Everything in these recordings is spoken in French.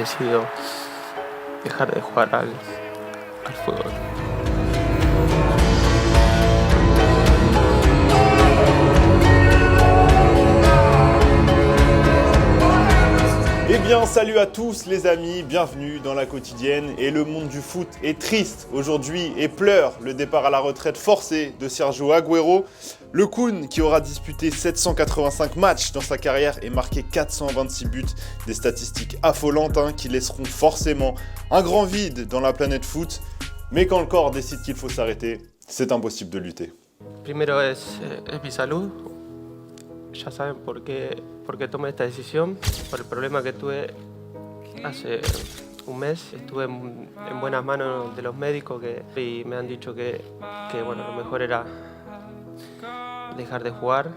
decidido dejar de jugar al fútbol. Eh bien, salut à tous les amis, bienvenue dans la quotidienne. Et le monde du foot est triste aujourd'hui et pleure le départ à la retraite forcé de Sergio Agüero. Le Kun, qui aura disputé 785 matchs dans sa carrière et marqué 426 buts, des statistiques affolantes qui laisseront forcément un grand vide dans la planète foot. Mais quand le corps décide qu'il faut s'arrêter, c'est impossible de lutter. Primero es mi salud. Ya saben por qué tomé esta decisión, por el problema que tuve hace un mes. Estuve en buenas manos de los médicos y me han dicho que bueno, lo mejor era dejar de jugar.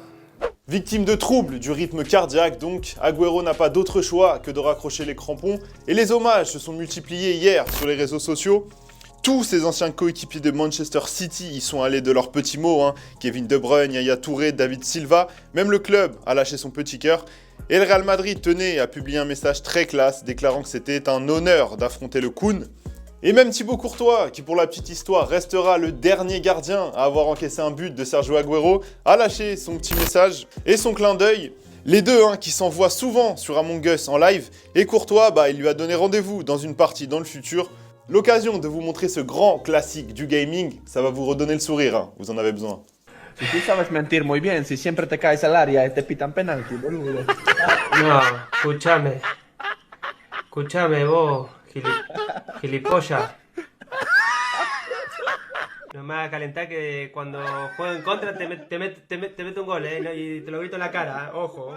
Victime de troubles du rythme cardiaque donc, Agüero n'a pas d'autre choix que de raccrocher les crampons et les hommages se sont multipliés hier sur les réseaux sociaux. Tous ses anciens coéquipiers de Manchester City y sont allés de leurs petits mots, Kevin De Bruyne, Yaya Touré, David Silva, même le club a lâché son petit cœur. Et le Real Madrid tenait à publier un message très classe déclarant que c'était un honneur d'affronter le Kun. Et même Thibaut Courtois, qui pour la petite histoire restera le dernier gardien à avoir encaissé un but de Sergio Agüero, a lâché son petit message et son clin d'œil. Les deux qui s'envoient souvent sur Among Us en live, et Courtois, il lui a donné rendez-vous dans une partie dans le futur. L'occasion de vous montrer ce grand classique du gaming, ça va vous redonner le sourire, vous en avez besoin. Si tú sabes mentir muy bien, si siempre te caes al área y te pitan penalti, boludo. No, escuchame vos, gilipollas. No me hagas calentar que cuando juego en contra te meto un gol, y te lo grito en la cara, ojo.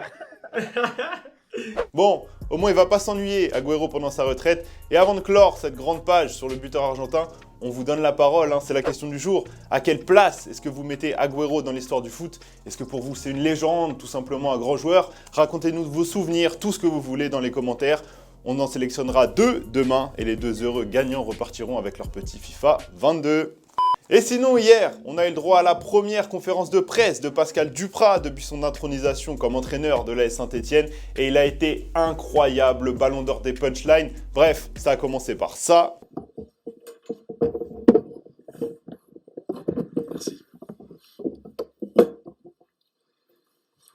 Bon, au moins il va pas s'ennuyer Agüero pendant sa retraite. Et avant de clore cette grande page sur le buteur argentin, on vous donne la parole, c'est la question du jour. À quelle place est-ce que vous mettez Agüero dans l'histoire du foot? Est-ce que pour vous c'est une légende, tout simplement un grand joueur? Racontez-nous vos souvenirs, tout ce que vous voulez dans les commentaires. On en sélectionnera 2 demain et les 2 heureux gagnants repartiront avec leur petit FIFA 22. Et sinon, hier, on a eu le droit à la première conférence de presse de Pascal Duprat depuis son intronisation comme entraîneur de l'AS Saint-Etienne. Et il a été incroyable, le ballon d'or des punchlines. Bref, ça a commencé par ça. Merci.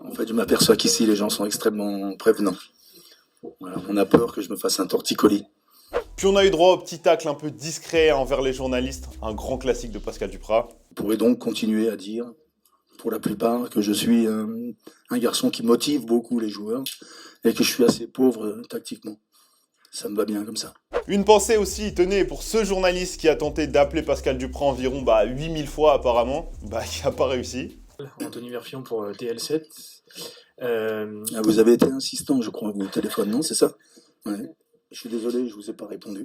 En fait, je m'aperçois qu'ici, les gens sont extrêmement prévenants. Voilà, on a peur que je me fasse un torticolis. Puis on a eu droit au petit tacle un peu discret envers les journalistes, un grand classique de Pascal Duprat. Vous pourrez donc continuer à dire, pour la plupart, que je suis un garçon qui motive beaucoup les joueurs et que je suis assez pauvre tactiquement. Ça me va bien comme ça. Une pensée aussi, tenez, pour ce journaliste qui a tenté d'appeler Pascal Duprat environ 8000 fois apparemment, qui n'a pas réussi. Anthony Verfion pour TL7. Vous avez été insistant, je crois, au téléphone, non? C'est ça? Ouais. Je suis désolé, je vous ai pas répondu.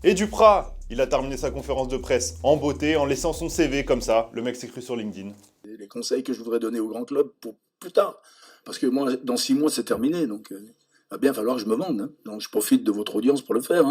Et Duprat, il a terminé sa conférence de presse en beauté, en laissant son CV comme ça. Le mec s'est cru sur LinkedIn. Les conseils que je voudrais donner aux grands clubs pour plus tard. Parce que moi, dans 6 mois, c'est terminé. Donc, il va bien falloir que je me vende. Donc, je profite de votre audience pour le faire.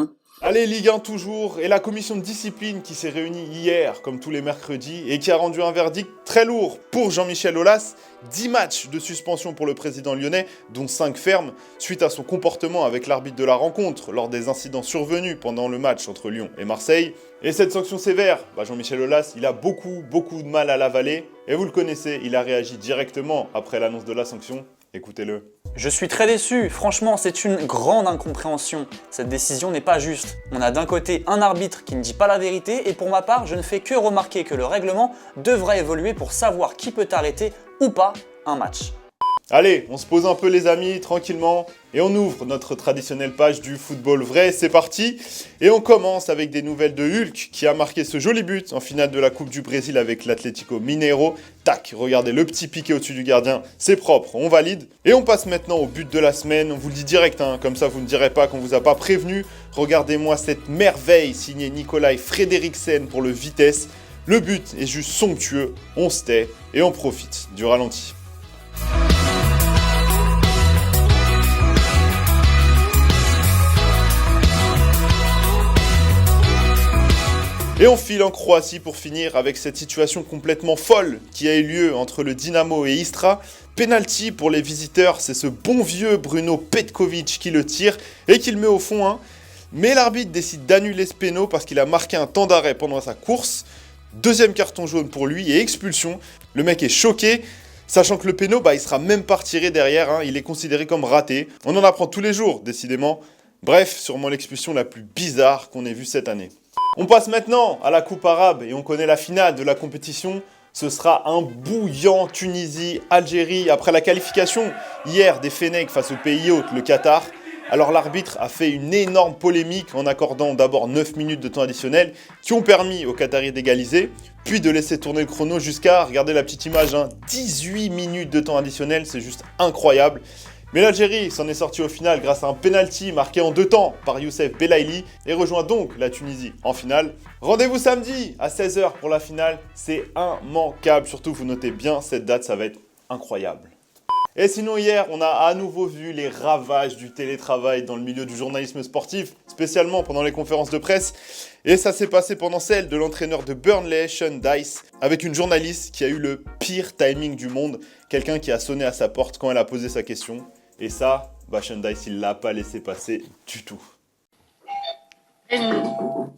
Allez, Ligue 1 toujours. Et la commission de discipline qui s'est réunie hier, comme tous les mercredis, et qui a rendu un verdict très lourd pour Jean-Michel Aulas. 10 matchs de suspension pour le président lyonnais, dont 5 fermes, suite à son comportement avec l'arbitre de la rencontre lors des incidents survenus pendant le match entre Lyon et Marseille. Et cette sanction sévère, Jean-Michel Aulas, il a beaucoup de mal à l'avaler. Et vous le connaissez, il a réagi directement après l'annonce de la sanction. Écoutez-le. Je suis très déçu, franchement c'est une grande incompréhension. Cette décision n'est pas juste. On a d'un côté un arbitre qui ne dit pas la vérité et pour ma part je ne fais que remarquer que le règlement devra évoluer pour savoir qui peut arrêter ou pas un match. Allez, on se pose un peu les amis, tranquillement, et on ouvre notre traditionnelle page du football vrai, c'est parti. Et on commence avec des nouvelles de Hulk, qui a marqué ce joli but en finale de la Coupe du Brésil avec l'Atlético Mineiro. Tac, regardez le petit piqué au-dessus du gardien, c'est propre, on valide. Et on passe maintenant au but de la semaine, on vous le dit direct, comme ça vous ne direz pas qu'on vous a pas prévenu. Regardez-moi cette merveille signée Nikolai Frederiksen pour le Vitesse. Le but est juste somptueux, on se tait et on profite du ralenti. Et on file en Croatie pour finir avec cette situation complètement folle qui a eu lieu entre le Dynamo et Istra. Penalty pour les visiteurs, c'est ce bon vieux Bruno Petkovic qui le tire et qui le met au fond. Hein. Mais l'arbitre décide d'annuler ce péno parce qu'il a marqué un temps d'arrêt pendant sa course. Deuxième carton jaune pour lui et expulsion. Le mec est choqué, sachant que le péno, il sera même pas retiré derrière. Hein. Il est considéré comme raté. On en apprend tous les jours, décidément. Bref, sûrement l'expulsion la plus bizarre qu'on ait vue cette année. On passe maintenant à la Coupe arabe et on connaît la finale de la compétition. Ce sera un bouillant Tunisie-Algérie après la qualification hier des Fennecs face au pays hôte, le Qatar. Alors l'arbitre a fait une énorme polémique en accordant d'abord 9 minutes de temps additionnel qui ont permis aux Qataris d'égaliser, puis de laisser tourner le chrono jusqu'à, regardez la petite image, 18 minutes de temps additionnel, c'est juste incroyable. Mais l'Algérie s'en est sortie au final grâce à un penalty marqué en 2 temps par Youssef Belaïli et rejoint donc la Tunisie en finale. Rendez-vous samedi à 16h pour la finale, c'est immanquable. Surtout, vous notez bien cette date, ça va être incroyable. Et sinon, hier, on a à nouveau vu les ravages du télétravail dans le milieu du journalisme sportif, spécialement pendant les conférences de presse. Et ça s'est passé pendant celle de l'entraîneur de Burnley, Sean Dyche, avec une journaliste qui a eu le pire timing du monde, quelqu'un qui a sonné à sa porte quand elle a posé sa question. Et ça, Sean Dyche, il l'a pas laissé passer du tout.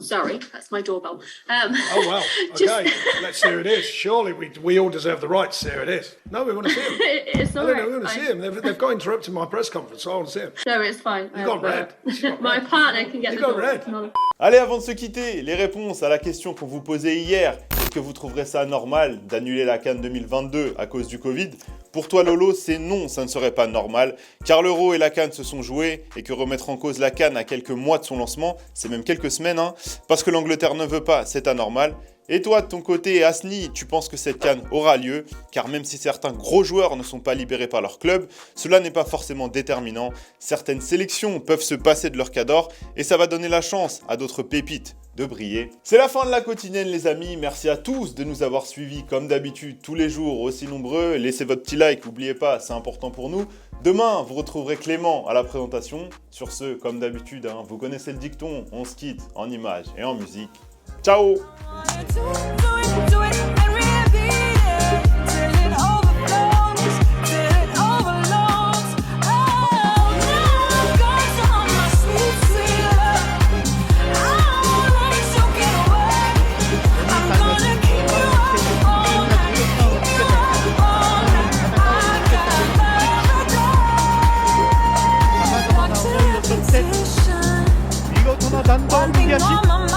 Sorry, that's my doorbell. Oh well, okay, let's see who it is. Surely we all deserve the right to see who it is. No, we want to see him. It's all No, right. we want to see him. They've got interrupted my press conference, so I want to see him. No, it's fine. You got red. My partner can get You the got door. red. No. Allez, avant de se quitter, les réponses à la question qu'on vous posait hier. Est-ce que vous trouverez ça normal d'annuler la CAN 2022 à cause du Covid? Pour toi Lolo, c'est non, ça ne serait pas normal, car l'Euro et la CAN se sont joués et que remettre en cause la CAN à quelques mois de son lancement, c'est même quelques semaines, parce que l'Angleterre ne veut pas, c'est anormal. Et toi, de ton côté, Asni, tu penses que cette CAN aura lieu, car même si certains gros joueurs ne sont pas libérés par leur club, cela n'est pas forcément déterminant. Certaines sélections peuvent se passer de leur cadre et ça va donner la chance à d'autres pépites de briller. C'est la fin de la quotidienne les amis, merci à tous de nous avoir suivis comme d'habitude tous les jours aussi nombreux, laissez votre petit like, n'oubliez pas, c'est important pour nous. Demain, vous retrouverez Clément à la présentation. Sur ce, comme d'habitude, vous connaissez le dicton, on se quitte en images et en musique. Ciao! 이거 더 나 난다.